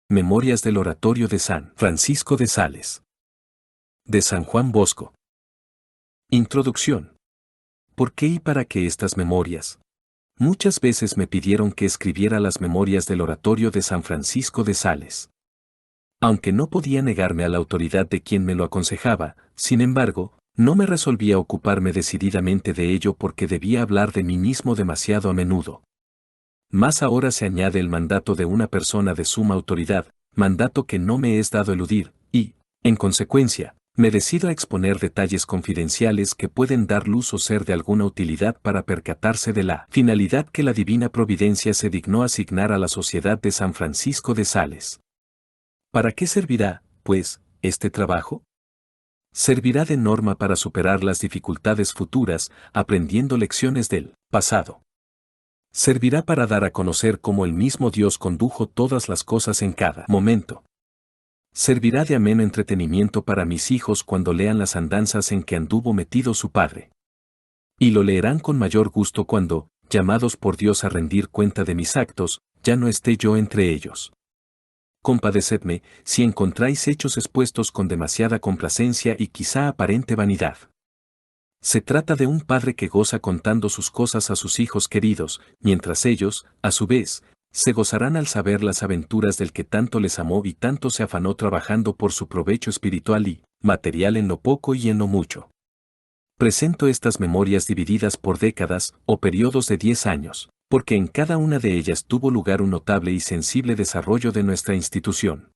Memorias del Oratorio de San Francisco de Sales. De San Juan Bosco. Introducción. ¿Por qué y para qué estas memorias? Muchas veces me pidieron que escribiera las memorias del Oratorio de San Francisco de Sales. Aunque no podía negarme a la autoridad de quien me lo aconsejaba, sin embargo, no me resolvía ocuparme decididamente de ello porque debía hablar de mí mismo demasiado a menudo. Más ahora se añade el mandato de una persona de suma autoridad, mandato que no me es dado eludir, y, en consecuencia, me decido a exponer detalles confidenciales que pueden dar luz o ser de alguna utilidad para percatarse de la finalidad que la divina providencia se dignó asignar a la Sociedad de San Francisco de Sales. ¿Para qué servirá, pues, este trabajo? Servirá de norma para superar las dificultades futuras, aprendiendo lecciones del pasado. Servirá para dar a conocer cómo el mismo Dios condujo todas las cosas en cada momento. Servirá de ameno entretenimiento para mis hijos cuando lean las andanzas en que anduvo metido su padre. Y lo leerán con mayor gusto cuando, llamados por Dios a rendir cuenta de mis actos, ya no esté yo entre ellos. Compadecedme si encontráis hechos expuestos con demasiada complacencia y quizá aparente vanidad. Se trata de un padre que goza contando sus cosas a sus hijos queridos, mientras ellos, a su vez, se gozarán al saber las aventuras del que tanto les amó y tanto se afanó trabajando por su provecho espiritual y material en lo poco y en lo mucho. Presento estas memorias divididas por décadas o periodos de 10 años, porque en cada una de ellas tuvo lugar un notable y sensible desarrollo de nuestra institución.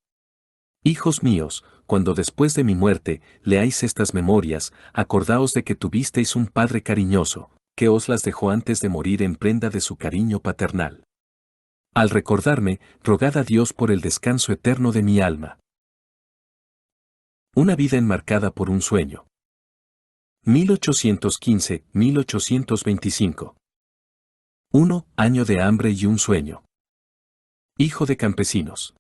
Hijos míos, cuando después de mi muerte leáis estas memorias, acordaos de que tuvisteis un padre cariñoso, que os las dejó antes de morir en prenda de su cariño paternal. Al recordarme, rogad a Dios por el descanso eterno de mi alma. Una vida enmarcada por un sueño. 1815-1825. 1 año de hambre y un sueño. Hijo de campesinos.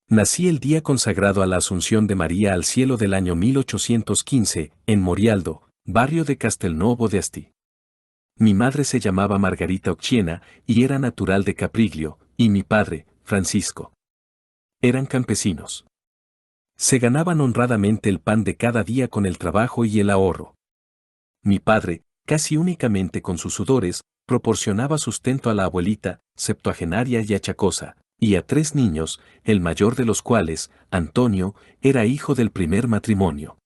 Nací el día consagrado a la Asunción de María al cielo del año 1815, en Morialdo, barrio de Castelnuovo de Asti. Mi madre se llamaba Margarita Occhiena y era natural de Capriglio, y mi padre, Francisco. Eran campesinos. Se ganaban honradamente el pan de cada día con el trabajo y el ahorro. Mi padre, casi únicamente con sus sudores, proporcionaba sustento a la abuelita, septuagenaria y achacosa, y a 3 niños, el mayor de los cuales, Antonio, era hijo del primer matrimonio.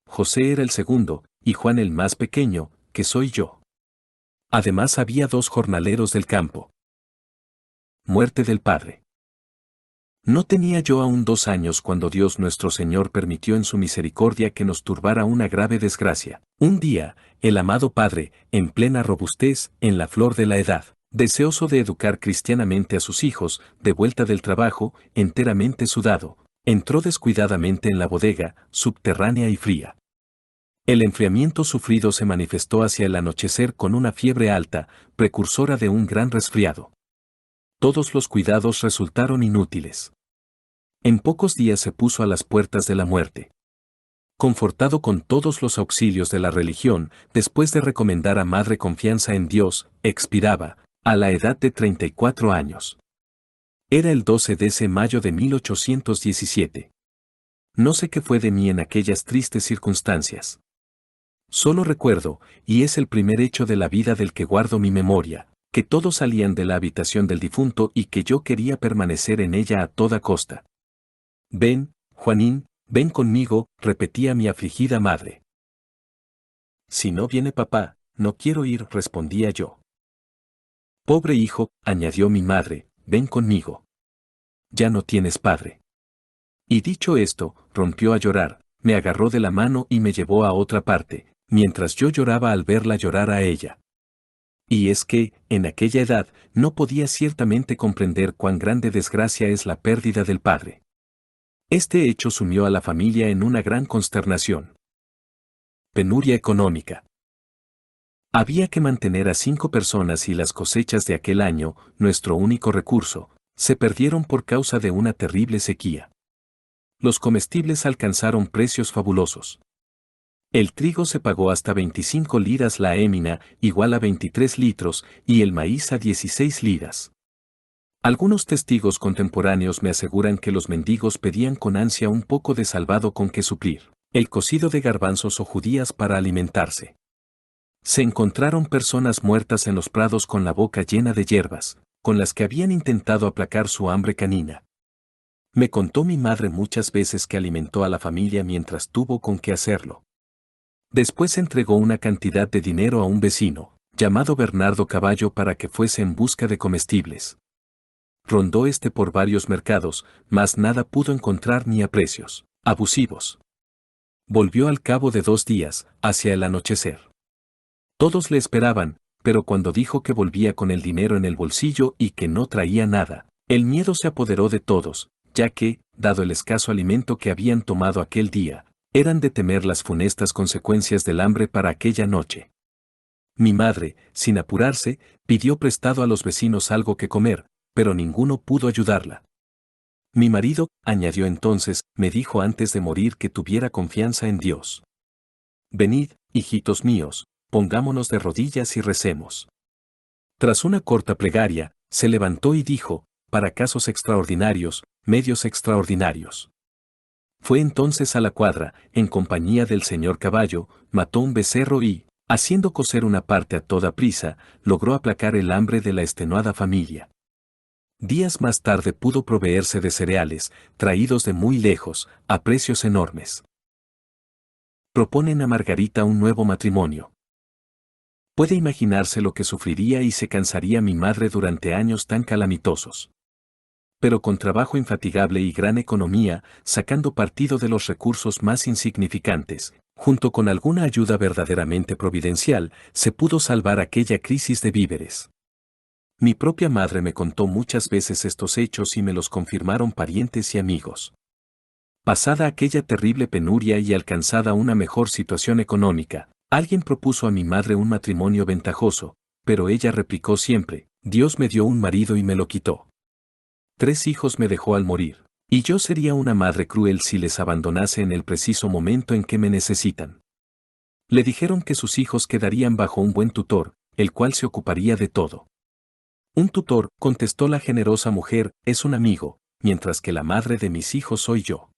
José era el segundo, y Juan el más pequeño, que soy yo. Además había 2 jornaleros del campo. Muerte del padre. No tenía yo aún 2 años cuando Dios nuestro Señor permitió en su misericordia que nos turbara una grave desgracia. Un día, el amado padre, en plena robustez, en la flor de la edad, deseoso de educar cristianamente a sus hijos, de vuelta del trabajo, enteramente sudado, entró descuidadamente en la bodega, subterránea y fría. El enfriamiento sufrido se manifestó hacia el anochecer con una fiebre alta, precursora de un gran resfriado. Todos los cuidados resultaron inútiles. En pocos días se puso a las puertas de la muerte. Confortado con todos los auxilios de la religión, después de recomendar a madre confianza en Dios, expiraba, a la edad de 34 años. Era el 12 de mayo de 1817. No sé qué fue de mí en aquellas tristes circunstancias. Solo recuerdo, y es el primer hecho de la vida del que guardo mi memoria, que todos salían de la habitación del difunto y que yo quería permanecer en ella a toda costa. Ven, Juanín, ven conmigo, repetía mi afligida madre. Si no viene papá, no quiero ir, respondía yo. Pobre hijo, añadió mi madre, ven conmigo. Ya no tienes padre. Y dicho esto, rompió a llorar, me agarró de la mano y me llevó a otra parte, mientras yo lloraba al verla llorar a ella. Y es que, en aquella edad, no podía ciertamente comprender cuán grande desgracia es la pérdida del padre. Este hecho sumió a la familia en una gran consternación. Penuria económica. Había que mantener a 5 personas y las cosechas de aquel año, nuestro único recurso, se perdieron por causa de una terrible sequía. Los comestibles alcanzaron precios fabulosos. El trigo se pagó hasta 25 liras la émina, igual a 23 litros, y el maíz a 16 liras. Algunos testigos contemporáneos me aseguran que los mendigos pedían con ansia un poco de salvado con que suplir el cocido de garbanzos o judías para alimentarse. Se encontraron personas muertas en los prados con la boca llena de hierbas, con las que habían intentado aplacar su hambre canina. Me contó mi madre muchas veces que alimentó a la familia mientras tuvo con qué hacerlo. Después entregó una cantidad de dinero a un vecino, llamado Bernardo Caballo, para que fuese en busca de comestibles. Rondó por varios mercados, mas nada pudo encontrar ni a precios abusivos. Volvió al cabo de 2 días, hacia el anochecer. Todos le esperaban, pero cuando dijo que volvía con el dinero en el bolsillo y que no traía nada, el miedo se apoderó de todos, ya que, dado el escaso alimento que habían tomado aquel día, eran de temer las funestas consecuencias del hambre para aquella noche. Mi madre, sin apurarse, pidió prestado a los vecinos algo que comer, pero ninguno pudo ayudarla. Mi marido, añadió entonces, me dijo antes de morir que tuviera confianza en Dios. Venid, hijitos míos, pongámonos de rodillas y recemos. Tras una corta plegaria, se levantó y dijo, para casos extraordinarios, medios extraordinarios. Fue entonces a la cuadra, en compañía del señor Caballo, mató un becerro y, haciendo cocer una parte a toda prisa, logró aplacar el hambre de la extenuada familia. Días más tarde pudo proveerse de cereales, traídos de muy lejos, a precios enormes. Proponen a Margarita un nuevo matrimonio. Puede imaginarse lo que sufriría y se cansaría mi madre durante años tan calamitosos. Pero con trabajo infatigable y gran economía, sacando partido de los recursos más insignificantes, junto con alguna ayuda verdaderamente providencial, se pudo salvar aquella crisis de víveres. Mi propia madre me contó muchas veces estos hechos y me los confirmaron parientes y amigos. Pasada aquella terrible penuria y alcanzada una mejor situación económica, alguien propuso a mi madre un matrimonio ventajoso, pero ella replicó siempre, Dios me dio un marido y me lo quitó. 3 hijos me dejó al morir, y yo sería una madre cruel si les abandonase en el preciso momento en que me necesitan. Le dijeron que sus hijos quedarían bajo un buen tutor, el cual se ocuparía de todo. Un tutor, contestó la generosa mujer, es un amigo, mientras que la madre de mis hijos soy yo.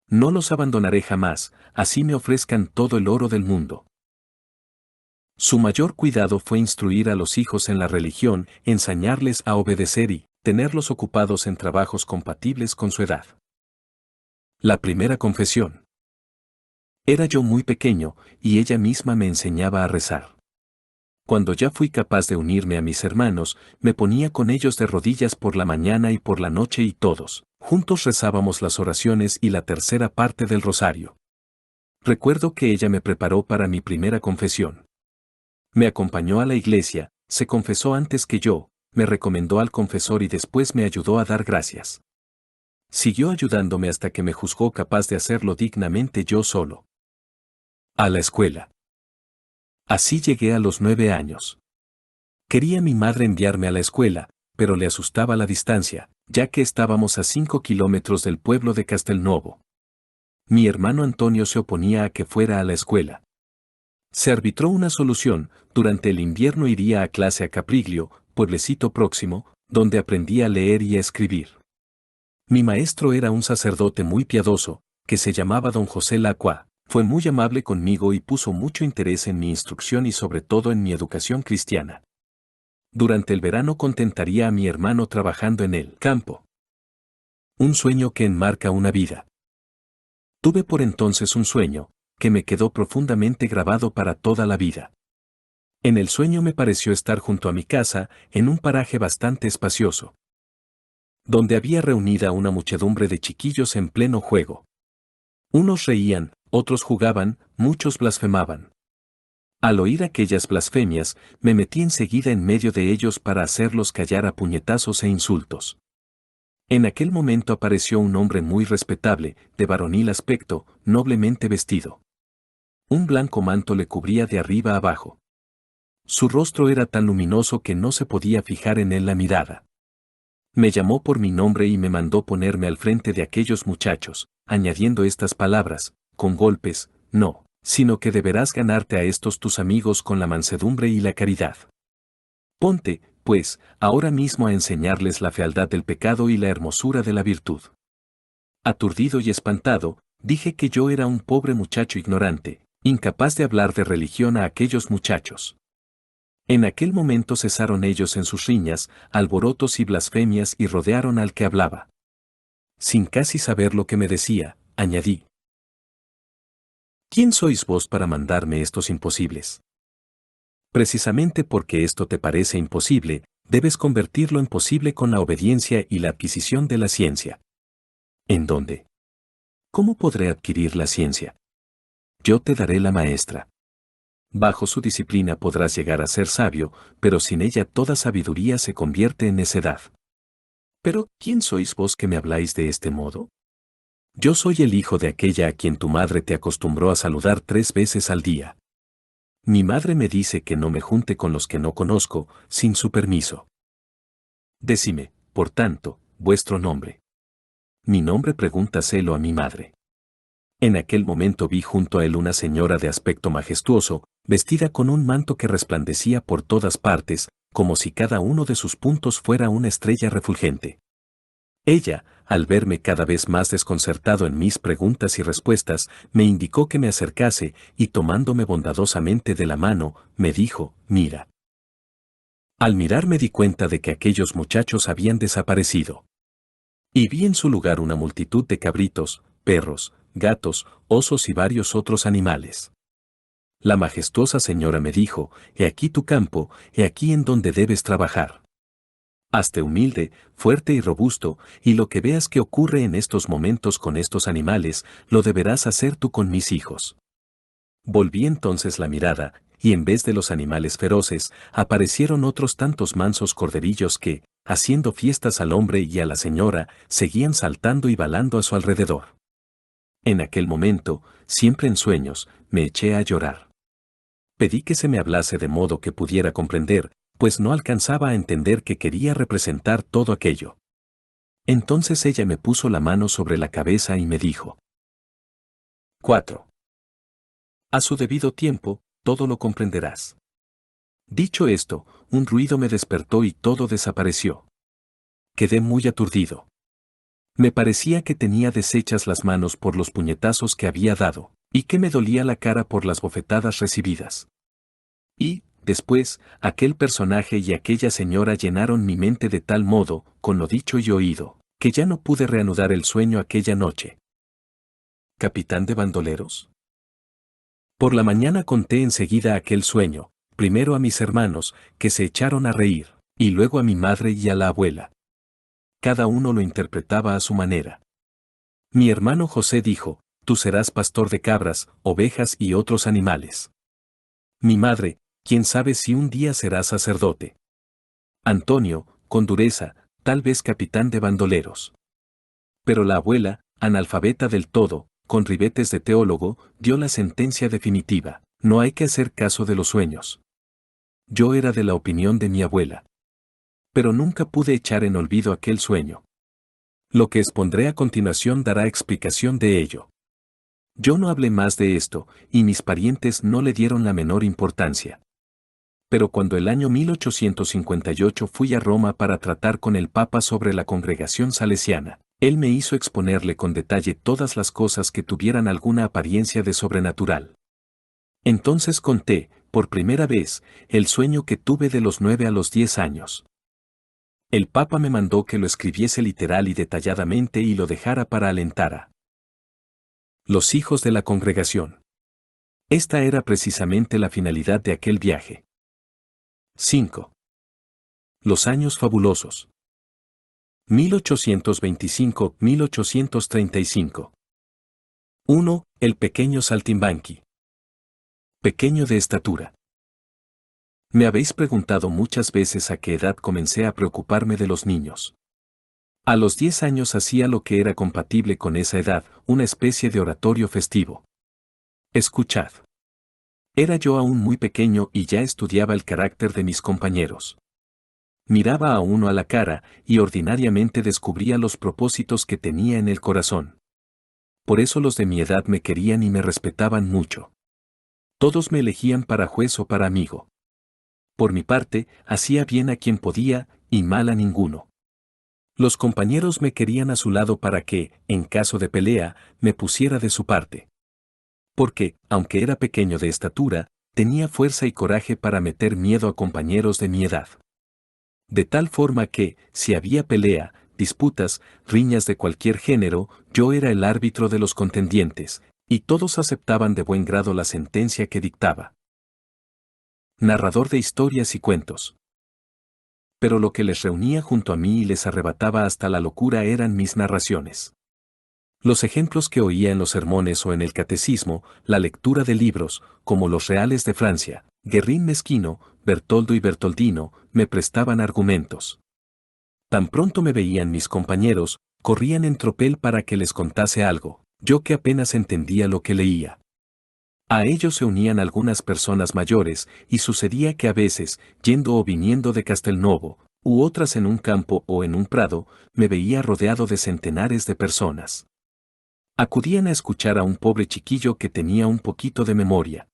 No los abandonaré jamás, así me ofrezcan todo el oro del mundo. Su mayor cuidado fue instruir a los hijos en la religión, enseñarles a obedecer y tenerlos ocupados en trabajos compatibles con su edad. La primera confesión. Era yo muy pequeño, y ella misma me enseñaba a rezar. Cuando ya fui capaz de unirme a mis hermanos, me ponía con ellos de rodillas por la mañana y por la noche y todos, juntos rezábamos las oraciones y la tercera parte del rosario. Recuerdo que ella me preparó para mi primera confesión. Me acompañó a la iglesia, se confesó antes que yo, me recomendó al confesor y después me ayudó a dar gracias. Siguió ayudándome hasta que me juzgó capaz de hacerlo dignamente yo solo. A la escuela. Así llegué a los 9 años. Quería mi madre enviarme a la escuela, pero le asustaba la distancia, ya que estábamos a 5 kilómetros del pueblo de Castelnuovo. Mi hermano Antonio se oponía a que fuera a la escuela. Se arbitró una solución, durante el invierno iría a clase a Capriglio, pueblecito próximo, donde aprendí a leer y a escribir. Mi maestro era un sacerdote muy piadoso, que se llamaba don José Lacua. Fue muy amable conmigo y puso mucho interés en mi instrucción y sobre todo en mi educación cristiana. Durante el verano contentaría a mi hermano trabajando en el campo. Un sueño que enmarca una vida. Tuve por entonces un sueño, que me quedó profundamente grabado para toda la vida. En el sueño me pareció estar junto a mi casa, en un paraje bastante espacioso, donde había reunida una muchedumbre de chiquillos en pleno juego. Unos reían, otros jugaban, muchos blasfemaban. Al oír aquellas blasfemias, me metí enseguida en medio de ellos para hacerlos callar a puñetazos e insultos. En aquel momento apareció un hombre muy respetable, de varonil aspecto, noblemente vestido. Un blanco manto le cubría de arriba a abajo. Su rostro era tan luminoso que no se podía fijar en él la mirada. Me llamó por mi nombre y me mandó ponerme al frente de aquellos muchachos, añadiendo estas palabras, con golpes, no, sino que deberás ganarte a estos tus amigos con la mansedumbre y la caridad. Ponte, pues, ahora mismo a enseñarles la fealdad del pecado y la hermosura de la virtud. Aturdido y espantado, dije que yo era un pobre muchacho ignorante, incapaz de hablar de religión a aquellos muchachos. En aquel momento cesaron ellos en sus riñas, alborotos y blasfemias y rodearon al que hablaba. Sin casi saber lo que me decía, añadí: ¿Quién sois vos para mandarme estos imposibles? Precisamente porque esto te parece imposible, debes convertirlo en posible con la obediencia y la adquisición de la ciencia. ¿En dónde? ¿Cómo podré adquirir la ciencia? Yo te daré la maestra. Bajo su disciplina podrás llegar a ser sabio, pero sin ella toda sabiduría se convierte en necedad. Pero, ¿quién sois vos que me habláis de este modo? Yo soy el hijo de aquella a quien tu madre te acostumbró a saludar 3 veces al día. Mi madre me dice que no me junte con los que no conozco, sin su permiso. Decime, por tanto, vuestro nombre. Mi nombre, pregúntaselo a mi madre. En aquel momento vi junto a él una señora de aspecto majestuoso, vestida con un manto que resplandecía por todas partes, como si cada uno de sus puntos fuera una estrella refulgente. Ella, al verme cada vez más desconcertado en mis preguntas y respuestas, me indicó que me acercase y tomándome bondadosamente de la mano, me dijo: mira. Al mirar me di cuenta de que aquellos muchachos habían desaparecido. Y vi en su lugar una multitud de cabritos, perros, gatos, osos y varios otros animales. La majestuosa señora me dijo: he aquí tu campo, he aquí en donde debes trabajar. Hazte humilde, fuerte y robusto, y lo que veas que ocurre en estos momentos con estos animales, lo deberás hacer tú con mis hijos. Volví entonces la mirada, y en vez de los animales feroces, aparecieron otros tantos mansos corderillos que, haciendo fiestas al hombre y a la señora, seguían saltando y balando a su alrededor. En aquel momento, siempre en sueños, me eché a llorar. Pedí que se me hablase de modo que pudiera comprender, pues no alcanzaba a entender que quería representar todo aquello. Entonces ella me puso la mano sobre la cabeza y me dijo: 4. A su debido tiempo, todo lo comprenderás. Dicho esto, un ruido me despertó y todo desapareció. Quedé muy aturdido. Me parecía que tenía deshechas las manos por los puñetazos que había dado, y que me dolía la cara por las bofetadas recibidas. Y, después, aquel personaje y aquella señora llenaron mi mente de tal modo, con lo dicho y oído, que ya no pude reanudar el sueño aquella noche. ¿Capitán de bandoleros? Por la mañana conté enseguida aquel sueño, primero a mis hermanos, que se echaron a reír, y luego a mi madre y a la abuela. Cada uno lo interpretaba a su manera. Mi hermano José dijo: tú serás pastor de cabras, ovejas y otros animales. Mi madre: quién sabe si un día serás sacerdote. Antonio, con dureza: tal vez capitán de bandoleros. Pero la abuela, analfabeta del todo, con ribetes de teólogo, dio la sentencia definitiva: no hay que hacer caso de los sueños. Yo era de la opinión de mi abuela. Pero nunca pude echar en olvido aquel sueño. Lo que expondré a continuación dará explicación de ello. Yo no hablé más de esto, y mis parientes no le dieron la menor importancia. Pero cuando el año 1858 fui a Roma para tratar con el Papa sobre la congregación salesiana, él me hizo exponerle con detalle todas las cosas que tuvieran alguna apariencia de sobrenatural. Entonces conté, por primera vez, el sueño que tuve de los 9 a los 10 años. El Papa me mandó que lo escribiese literal y detalladamente y lo dejara para alentar a los hijos de la congregación. Esta era precisamente la finalidad de aquel viaje. 5. Los años fabulosos. 1825-1835. 1. El pequeño Saltimbanqui. Pequeño de estatura. Me habéis preguntado muchas veces a qué edad comencé a preocuparme de los niños. A los 10 años hacía lo que era compatible con esa edad, una especie de oratorio festivo. Escuchad. Era yo aún muy pequeño y ya estudiaba el carácter de mis compañeros. Miraba a uno a la cara y ordinariamente descubría los propósitos que tenía en el corazón. Por eso los de mi edad me querían y me respetaban mucho. Todos me elegían para juez o para amigo. Por mi parte, hacía bien a quien podía, y mal a ninguno. Los compañeros me querían a su lado para que, en caso de pelea, me pusiera de su parte. Porque, aunque era pequeño de estatura, tenía fuerza y coraje para meter miedo a compañeros de mi edad. De tal forma que, si había pelea, disputas, riñas de cualquier género, yo era el árbitro de los contendientes, y todos aceptaban de buen grado la sentencia que dictaba. Narrador de historias y cuentos. Pero lo que les reunía junto a mí y les arrebataba hasta la locura eran mis narraciones. Los ejemplos que oía en los sermones o en el catecismo, la lectura de libros, como Los Reales de Francia, Guerrín Mezquino, Bertoldo y Bertoldino, me prestaban argumentos. Tan pronto me veían mis compañeros, corrían en tropel para que les contase algo, yo que apenas entendía lo que leía. A ellos se unían algunas personas mayores, y sucedía que a veces, yendo o viniendo de Castelnovo, u otras en un campo o en un prado, me veía rodeado de centenares de personas. Acudían a escuchar a un pobre chiquillo que tenía un poquito de memoria.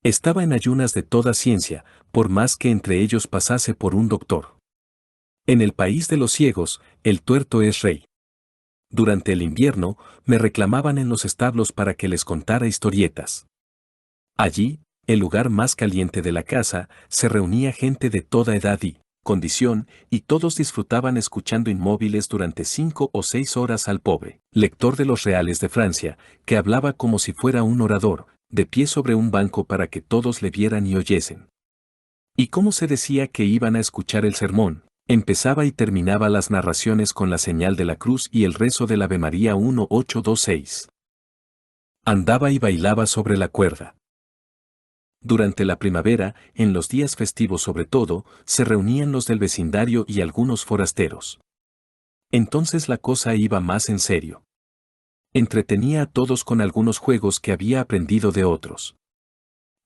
Estaba en ayunas de toda ciencia, por más que entre ellos pasase por un doctor. En el país de los ciegos, el tuerto es rey. Durante el invierno, me reclamaban en los establos para que les contara historietas. Allí, el lugar más caliente de la casa, se reunía gente de toda edad y condición, y todos disfrutaban escuchando inmóviles durante 5 o 6 horas al pobre lector de los Reales de Francia, que hablaba como si fuera un orador, de pie sobre un banco para que todos le vieran y oyesen. Y como se decía que iban a escuchar el sermón, empezaba y terminaba las narraciones con la señal de la cruz y el rezo del Ave María 1826. Andaba y bailaba sobre la cuerda. Durante la primavera, en los días festivos sobre todo, se reunían los del vecindario y algunos forasteros. Entonces la cosa iba más en serio. Entretenía a todos con algunos juegos que había aprendido de otros.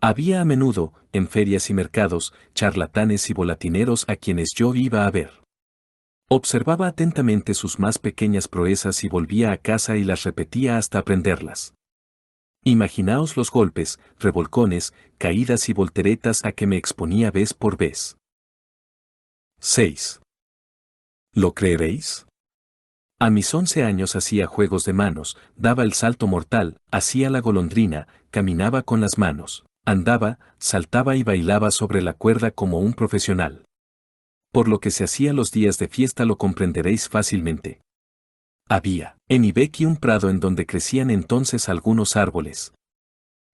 Había a menudo, en ferias y mercados, charlatanes y volatineros a quienes yo iba a ver. Observaba atentamente sus más pequeñas proezas y volvía a casa y las repetía hasta aprenderlas. Imaginaos los golpes, revolcones, caídas y volteretas a que me exponía vez por vez. 6. ¿Lo creeréis? A mis 11 años hacía juegos de manos, daba el salto mortal, hacía la golondrina, caminaba con las manos, andaba, saltaba y bailaba sobre la cuerda como un profesional. Por lo que se hacía los días de fiesta lo comprenderéis fácilmente. Había, en Ibequi un prado en donde crecían entonces algunos árboles.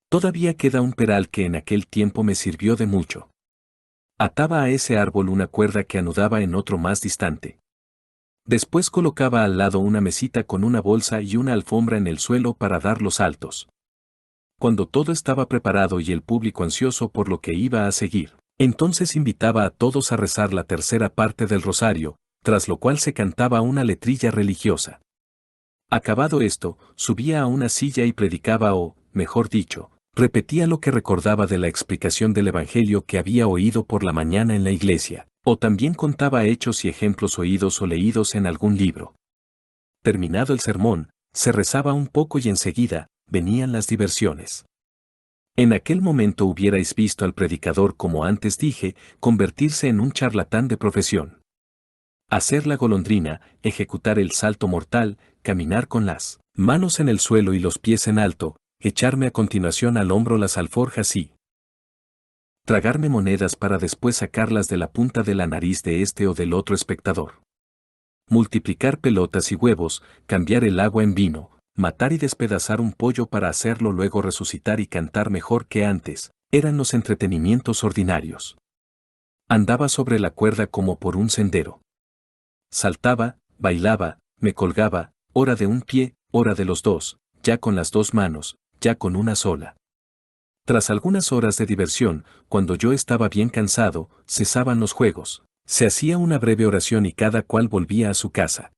Todavía queda un peral que en aquel tiempo me sirvió de mucho. Ataba a ese árbol una cuerda que anudaba en otro más distante. Después colocaba al lado una mesita con una bolsa y una alfombra en el suelo para dar los saltos. Cuando todo estaba preparado y el público ansioso por lo que iba a seguir, entonces invitaba a todos a rezar la tercera parte del rosario, tras lo cual se cantaba una letrilla religiosa. Acabado esto, subía a una silla y predicaba o, mejor dicho, repetía lo que recordaba de la explicación del Evangelio que había oído por la mañana en la iglesia, o también contaba hechos y ejemplos oídos o leídos en algún libro. Terminado el sermón, se rezaba un poco y enseguida, venían las diversiones. En aquel momento hubierais visto al predicador, como antes dije, convertirse en un charlatán de profesión. Hacer la golondrina, ejecutar el salto mortal, caminar con las manos en el suelo y los pies en alto, echarme a continuación al hombro las alforjas y tragarme monedas para después sacarlas de la punta de la nariz de este o del otro espectador. Multiplicar pelotas y huevos, cambiar el agua en vino, matar y despedazar un pollo para hacerlo luego resucitar y cantar mejor que antes, eran los entretenimientos ordinarios. Andaba sobre la cuerda como por un sendero. Saltaba, bailaba, me colgaba, ora de un pie, ora de los dos, ya con las dos manos, ya con una sola. Tras algunas horas de diversión, cuando yo estaba bien cansado, cesaban los juegos, se hacía una breve oración y cada cual volvía a su casa.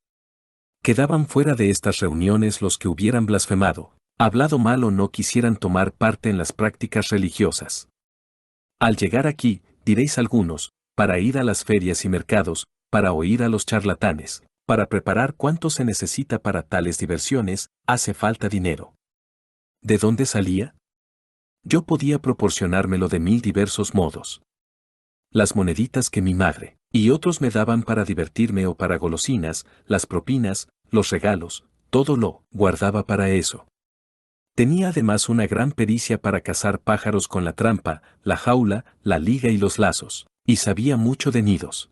Quedaban fuera de estas reuniones los que hubieran blasfemado, hablado mal o no quisieran tomar parte en las prácticas religiosas. Al llegar aquí, diréis algunos, para ir a las ferias y mercados, para oír a los charlatanes, para preparar cuanto se necesita para tales diversiones, hace falta dinero. ¿De dónde salía? Yo podía proporcionármelo de 1000 diversos modos. las moneditas que mi madre y otros me daban para divertirme o para golosinas, las propinas, los regalos, todo lo guardaba para eso. Tenía además una gran pericia para cazar pájaros con la trampa, la jaula, la liga y los lazos, y sabía mucho de nidos.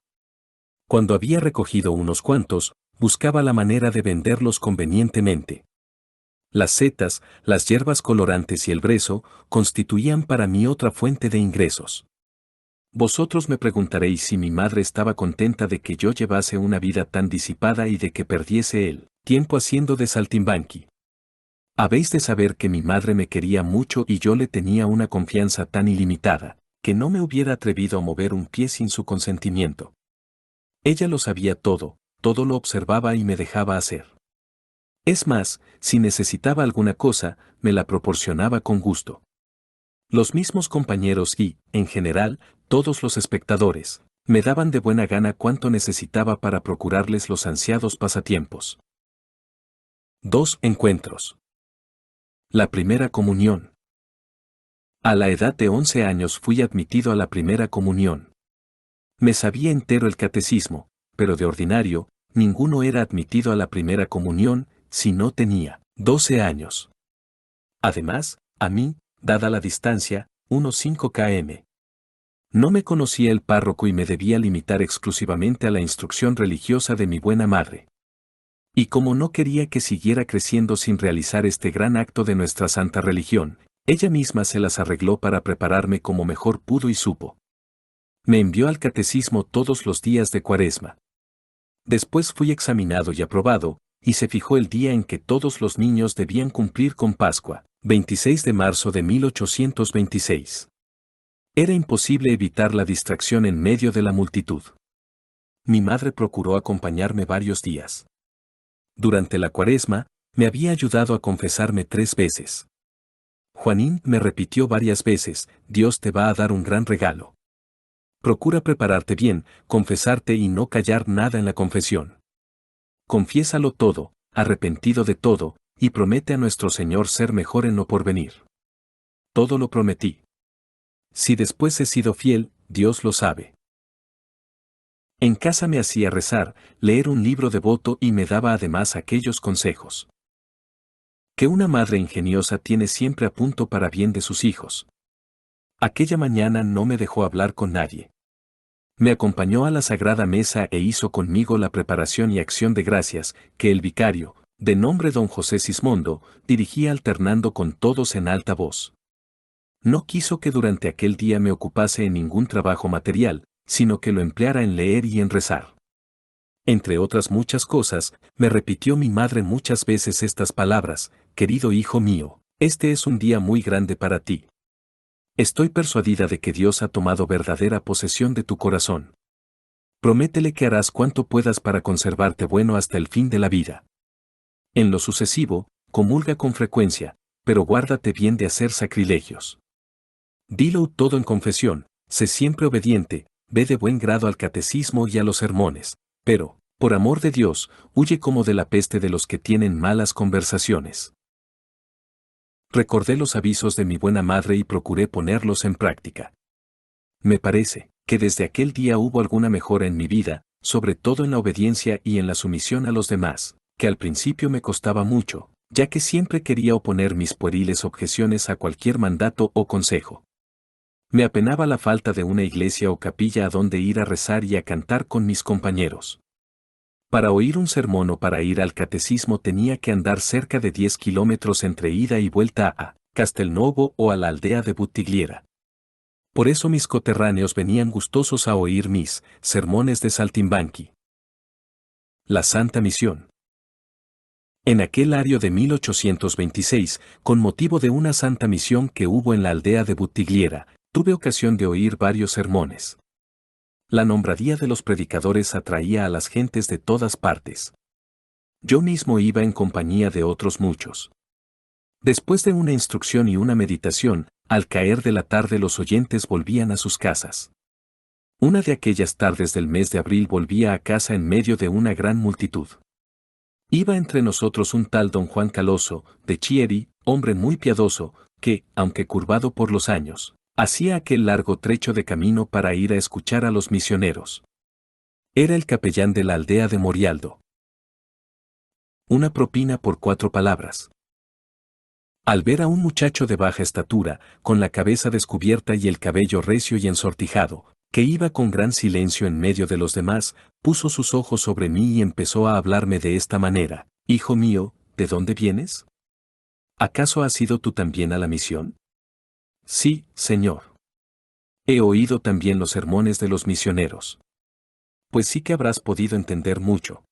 Cuando había recogido unos cuantos, buscaba la manera de venderlos convenientemente. Las setas, las hierbas colorantes y el brezo constituían para mí otra fuente de ingresos. Vosotros me preguntaréis si mi madre estaba contenta de que yo llevase una vida tan disipada y de que perdiese el tiempo haciendo de saltimbanqui. Habéis de saber que mi madre me quería mucho y yo le tenía una confianza tan ilimitada, que no me hubiera atrevido a mover un pie sin su consentimiento. Ella lo sabía todo, todo lo observaba y me dejaba hacer. Es más, si necesitaba alguna cosa, me la proporcionaba con gusto. Los mismos compañeros y, en general, todos los espectadores, me daban de buena gana cuanto necesitaba para procurarles los ansiados pasatiempos. 2 encuentros. La primera comunión. A la edad de 11 años fui admitido a la primera comunión. Me sabía entero el catecismo, pero de ordinario, ninguno era admitido a la primera comunión si no tenía 12 años. Además, a mí, dada la distancia, unos 5 km. No me conocía el párroco y me debía limitar exclusivamente a la instrucción religiosa de mi buena madre. Y como no quería que siguiera creciendo sin realizar este gran acto de nuestra santa religión, ella misma se las arregló para prepararme como mejor pudo y supo. Me envió al catecismo todos los días de Cuaresma. Después fui examinado y aprobado, y se fijó el día en que todos los niños debían cumplir con Pascua, 26 de marzo de 1826. Era imposible evitar la distracción en medio de la multitud. Mi madre procuró acompañarme varios días. Durante la Cuaresma, me había ayudado a confesarme 3 veces. Juanín me repitió varias veces, Dios te va a dar un gran regalo. Procura prepararte bien, confesarte y no callar nada en la confesión. Confiésalo todo, arrepentido de todo, y promete a nuestro Señor ser mejor en lo porvenir. Todo lo prometí. Si después he sido fiel, Dios lo sabe. En casa me hacía rezar, leer un libro devoto y me daba además aquellos consejos que una madre ingeniosa tiene siempre a punto para bien de sus hijos. Aquella mañana no me dejó hablar con nadie. Me acompañó a la Sagrada Mesa e hizo conmigo la preparación y acción de gracias, que el vicario, de nombre don José Sismondo, dirigía alternando con todos en alta voz. No quiso que durante aquel día me ocupase en ningún trabajo material, sino que lo empleara en leer y en rezar. Entre otras muchas cosas, me repitió mi madre muchas veces estas palabras, querido hijo mío, este es un día muy grande para ti. Estoy persuadida de que Dios ha tomado verdadera posesión de tu corazón. Prométele que harás cuanto puedas para conservarte bueno hasta el fin de la vida. En lo sucesivo, comulga con frecuencia, pero guárdate bien de hacer sacrilegios. Dilo todo en confesión, sé siempre obediente, ve de buen grado al catecismo y a los sermones, pero, por amor de Dios, huye como de la peste de los que tienen malas conversaciones. Recordé los avisos de mi buena madre y procuré ponerlos en práctica. Me parece que desde aquel día hubo alguna mejora en mi vida, sobre todo en la obediencia y en la sumisión a los demás, que al principio me costaba mucho, ya que siempre quería oponer mis pueriles objeciones a cualquier mandato o consejo. Me apenaba la falta de una iglesia o capilla a donde ir a rezar y a cantar con mis compañeros. Para oír un sermón o para ir al catecismo tenía que andar cerca de 10 kilómetros entre ida y vuelta a Castelnuovo o a la aldea de Buttigliera. Por eso mis coterráneos venían gustosos a oír mis sermones de saltimbanqui. La Santa Misión. En aquel año de 1826, con motivo de una santa misión que hubo en la aldea de Buttigliera, tuve ocasión de oír varios sermones. La nombradía de los predicadores atraía a las gentes de todas partes. Yo mismo iba en compañía de otros muchos. Después de una instrucción y una meditación, al caer de la tarde los oyentes volvían a sus casas. Una de aquellas tardes del mes de abril volvía a casa en medio de una gran multitud. Iba entre nosotros un tal don Juan Caloso, de Chieri, hombre muy piadoso, que, aunque curvado por los años, Hacía aquel largo trecho de camino para ir a escuchar a los misioneros. Era el capellán de la aldea de Morialdo. Una propina por 4 palabras. Al ver a un muchacho de baja estatura, con la cabeza descubierta y el cabello recio y ensortijado, que iba con gran silencio en medio de los demás, puso sus ojos sobre mí y empezó a hablarme de esta manera: «Hijo mío, ¿de dónde vienes? ¿Acaso has ido tú también a la misión?» «Sí, señor. He oído también los sermones de los misioneros». «Pues sí que habrás podido entender mucho.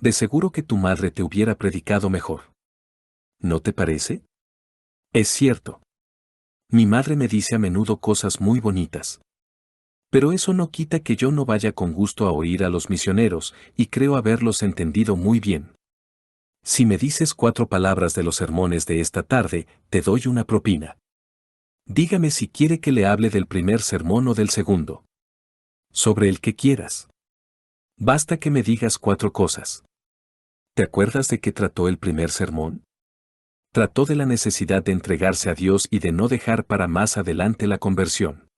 De seguro que tu madre te hubiera predicado mejor. ¿No te parece?» «Es cierto. Mi madre me dice a menudo cosas muy bonitas. Pero eso no quita que yo no vaya con gusto a oír a los misioneros, y creo haberlos entendido muy bien. Si me dices 4 palabras de los sermones de esta tarde, te doy una propina. Dígame si quiere que le hable del primer sermón o del segundo. Sobre el que quieras. Basta que me digas 4 cosas». ¿Te acuerdas de qué trató el primer sermón? Trató de la necesidad de entregarse a Dios y de no dejar para más adelante la conversión.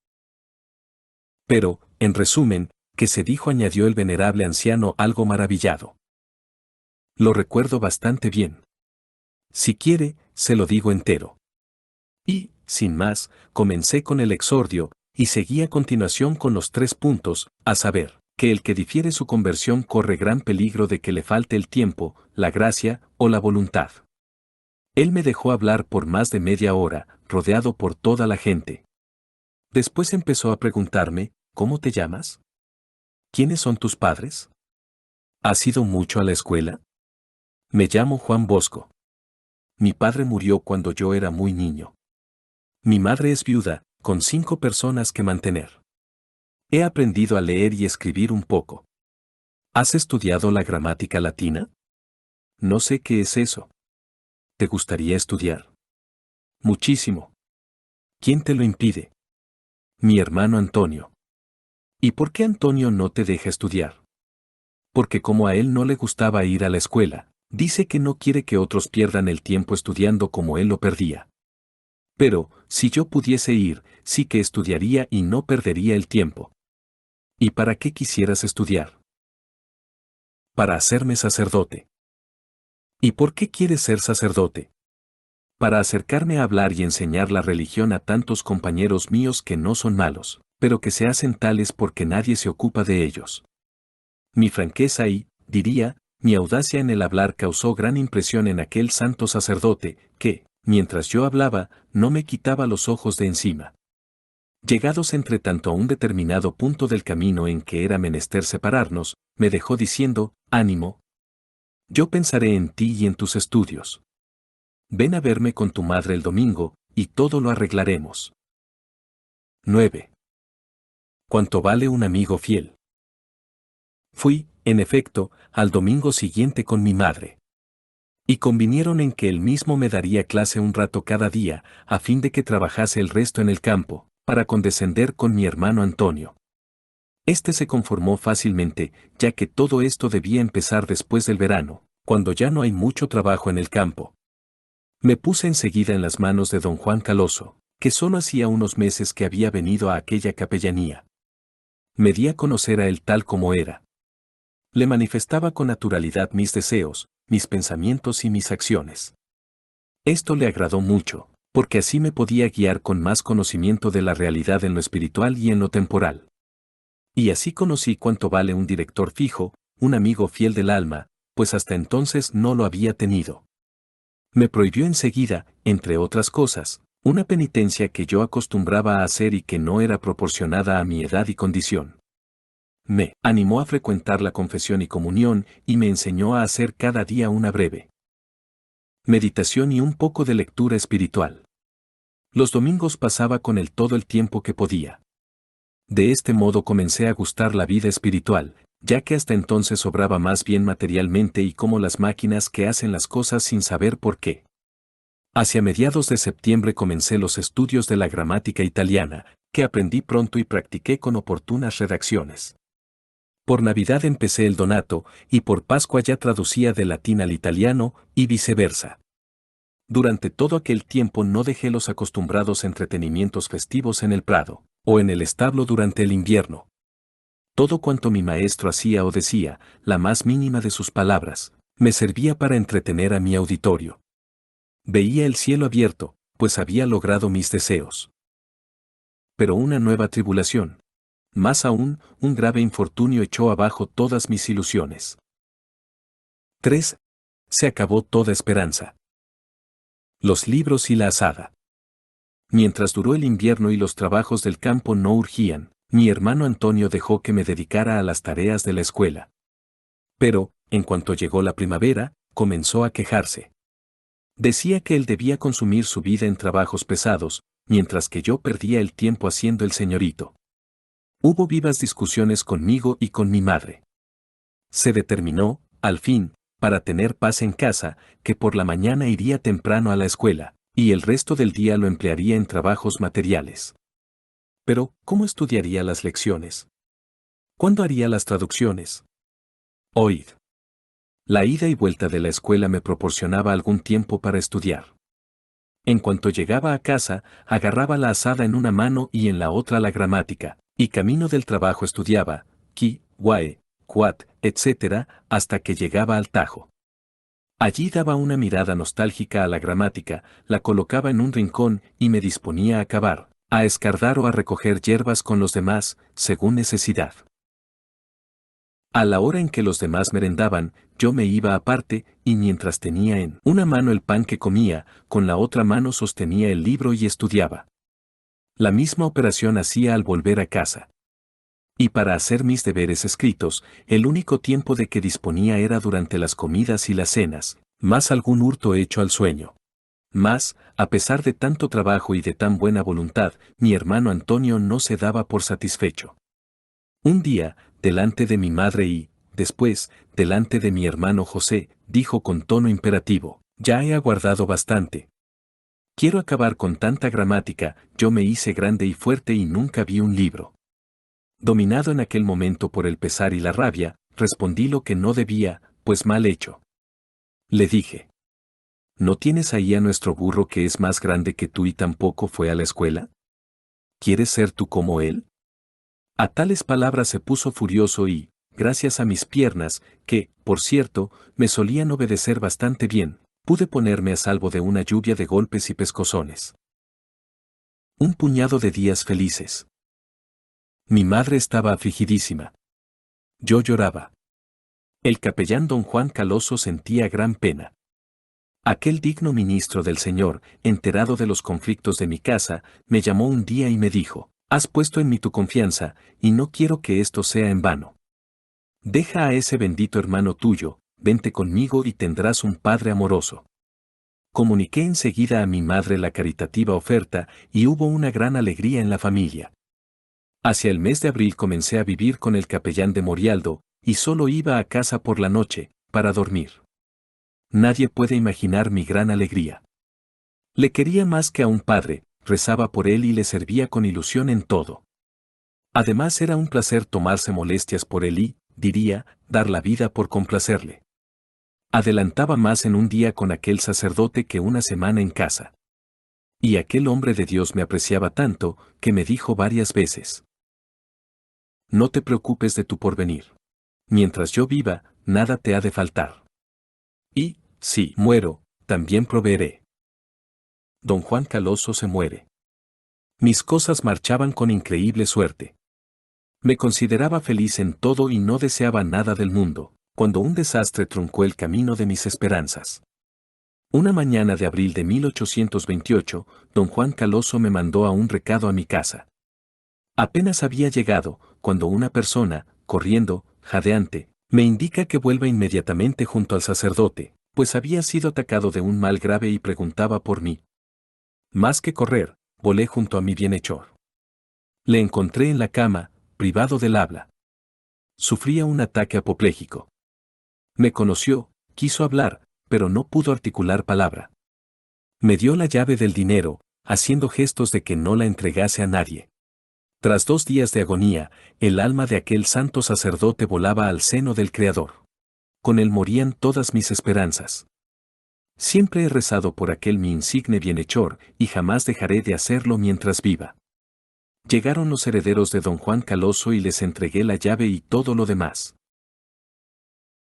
Pero, en resumen, ¿qué se dijo?, añadió el venerable anciano, algo maravillado. Lo recuerdo bastante bien. Si quiere, se lo digo entero. Y, sin más, comencé con el exordio, y seguí a continuación con los 3 puntos, a saber, que el que difiere su conversión corre gran peligro de que le falte el tiempo, la gracia o la voluntad. Él me dejó hablar por más de media hora, rodeado por toda la gente. Después empezó a preguntarme: «¿Cómo te llamas? ¿Quiénes son tus padres? ¿Has ido mucho a la escuela?» «Me llamo Juan Bosco. Mi padre murió cuando yo era muy niño. Mi madre es viuda, con 5 personas que mantener. He aprendido a leer y escribir un poco». «¿Has estudiado la gramática latina?» «No sé qué es eso». «¿Te gustaría estudiar?» «Muchísimo». «¿Quién te lo impide?» «Mi hermano Antonio». «¿Y por qué Antonio no te deja estudiar?» «Porque como a él no le gustaba ir a la escuela, dice que no quiere que otros pierdan el tiempo estudiando como él lo perdía». «Pero, si yo pudiese ir, sí que estudiaría y no perdería el tiempo». «¿Y para qué quisieras estudiar?» «Para hacerme sacerdote». «¿Y por qué quieres ser sacerdote?» «Para acercarme a hablar y enseñar la religión a tantos compañeros míos que no son malos, pero que se hacen tales porque nadie se ocupa de ellos». Mi franqueza y, diría, mi audacia en el hablar causó gran impresión en aquel santo sacerdote, que, mientras yo hablaba, no me quitaba los ojos de encima. Llegados entre tanto a un determinado punto del camino en que era menester separarnos, me dejó diciendo: «Ánimo. Yo pensaré en ti y en tus estudios. Ven a verme con tu madre el domingo, y todo lo arreglaremos». 9. ¿Cuánto vale un amigo fiel? Fui, en efecto, al domingo siguiente con mi madre. Y convinieron en que él mismo me daría clase un rato cada día, a fin de que trabajase el resto en el campo, para condescender con mi hermano Antonio. Este se conformó fácilmente, ya que todo esto debía empezar después del verano, cuando ya no hay mucho trabajo en el campo. Me puse enseguida en las manos de don Juan Caloso, que solo hacía unos meses que había venido a aquella capellanía. Me di a conocer a él tal como era. Le manifestaba con naturalidad mis deseos, mis pensamientos y mis acciones. Esto le agradó mucho, porque así me podía guiar con más conocimiento de la realidad en lo espiritual y en lo temporal. Y así conocí cuánto vale un director fijo, un amigo fiel del alma, pues hasta entonces no lo había tenido. Me prohibió enseguida, entre otras cosas, una penitencia que yo acostumbraba a hacer y que no era proporcionada a mi edad y condición. Me animó a frecuentar la confesión y comunión, y me enseñó a hacer cada día una breve meditación y un poco de lectura espiritual. Los domingos pasaba con él todo el tiempo que podía. De este modo comencé a gustar la vida espiritual, ya que hasta entonces sobraba más bien materialmente y como las máquinas que hacen las cosas sin saber por qué. Hacia mediados de septiembre comencé los estudios de la gramática italiana, que aprendí pronto y practiqué con oportunas redacciones. Por Navidad empecé el Donato, y por Pascua ya traducía del latín al italiano, y viceversa. Durante todo aquel tiempo no dejé los acostumbrados entretenimientos festivos en el prado, o en el establo durante el invierno. Todo cuanto mi maestro hacía o decía, la más mínima de sus palabras, me servía para entretener a mi auditorio. Veía el cielo abierto, pues había logrado mis deseos. Pero una nueva tribulación. Más aún, un grave infortunio echó abajo todas mis ilusiones. 3. Se acabó toda esperanza. Los libros y la azada. Mientras duró el invierno y los trabajos del campo no urgían, mi hermano Antonio dejó que me dedicara a las tareas de la escuela. Pero, en cuanto llegó la primavera, comenzó a quejarse. Decía que él debía consumir su vida en trabajos pesados, mientras que yo perdía el tiempo haciendo el señorito. Hubo vivas discusiones conmigo y con mi madre. Se determinó, al fin, para tener paz en casa, que por la mañana iría temprano a la escuela, y el resto del día lo emplearía en trabajos materiales. Pero, ¿cómo estudiaría las lecciones? ¿Cuándo haría las traducciones? Oíd. La ida y vuelta de la escuela me proporcionaba algún tiempo para estudiar. En cuanto llegaba a casa, agarraba la azada en una mano y en la otra la gramática, y camino del trabajo estudiaba, ki, wae, quat, etc., hasta que llegaba al Tajo. Allí daba una mirada nostálgica a la gramática, la colocaba en un rincón y me disponía a cavar, a escardar o a recoger hierbas con los demás, según necesidad. A la hora en que los demás merendaban, yo me iba aparte, y mientras tenía en una mano el pan que comía, con la otra mano sostenía el libro y estudiaba. La misma operación hacía al volver a casa. Y para hacer mis deberes escritos, el único tiempo de que disponía era durante las comidas y las cenas, más algún hurto hecho al sueño. Mas, a pesar de tanto trabajo y de tan buena voluntad, mi hermano Antonio no se daba por satisfecho. Un día, delante de mi madre y, después, delante de mi hermano José, dijo con tono imperativo, ya he aguardado bastante. Quiero acabar con tanta gramática, yo me hice grande y fuerte y nunca vi un libro. Dominado en aquel momento por el pesar y la rabia, respondí lo que no debía, pues mal hecho. Le dije, ¿no tienes ahí a nuestro burro que es más grande que tú y tampoco fue a la escuela? ¿Quieres ser tú como él? A tales palabras se puso furioso y, gracias a mis piernas, que, por cierto, me solían obedecer bastante bien, pude ponerme a salvo de una lluvia de golpes y pescozones. Un puñado de días felices. Mi madre estaba afligidísima. Yo lloraba. El capellán don Juan Caloso sentía gran pena. Aquel digno ministro del Señor, enterado de los conflictos de mi casa, me llamó un día y me dijo, has puesto en mí tu confianza, y no quiero que esto sea en vano. Deja a ese bendito hermano tuyo, vente conmigo y tendrás un padre amoroso. Comuniqué enseguida a mi madre la caritativa oferta, y hubo una gran alegría en la familia. Hacia el mes de abril comencé a vivir con el capellán de Morialdo, y solo iba a casa por la noche, para dormir. Nadie puede imaginar mi gran alegría. Le quería más que a un padre, rezaba por él y le servía con ilusión en todo. Además era un placer tomarse molestias por él y, diría, dar la vida por complacerle. Adelantaba más en un día con aquel sacerdote que una semana en casa. Y aquel hombre de Dios me apreciaba tanto, que me dijo varias veces: no te preocupes de tu porvenir. Mientras yo viva, nada te ha de faltar. Y, si muero, también proveeré. Don Juan Caloso se muere. Mis cosas marchaban con increíble suerte. Me consideraba feliz en todo y no deseaba nada del mundo, cuando un desastre truncó el camino de mis esperanzas. Una mañana de abril de 1828, don Juan Caloso me mandó a un recado a mi casa. Apenas había llegado, cuando una persona, corriendo, jadeante, me indica que vuelva inmediatamente junto al sacerdote, pues había sido atacado de un mal grave y preguntaba por mí. Más que correr, volé junto a mi bienhechor. Le encontré en la cama, privado del habla. Sufría un ataque apopléjico. Me conoció, quiso hablar, pero no pudo articular palabra. Me dio la llave del dinero, haciendo gestos de que no la entregase a nadie. Tras 2 días de agonía, el alma de aquel santo sacerdote volaba al seno del Creador. Con él morían todas mis esperanzas. Siempre he rezado por aquel mi insigne bienhechor, y jamás dejaré de hacerlo mientras viva. Llegaron los herederos de don Juan Caloso y les entregué la llave y todo lo demás.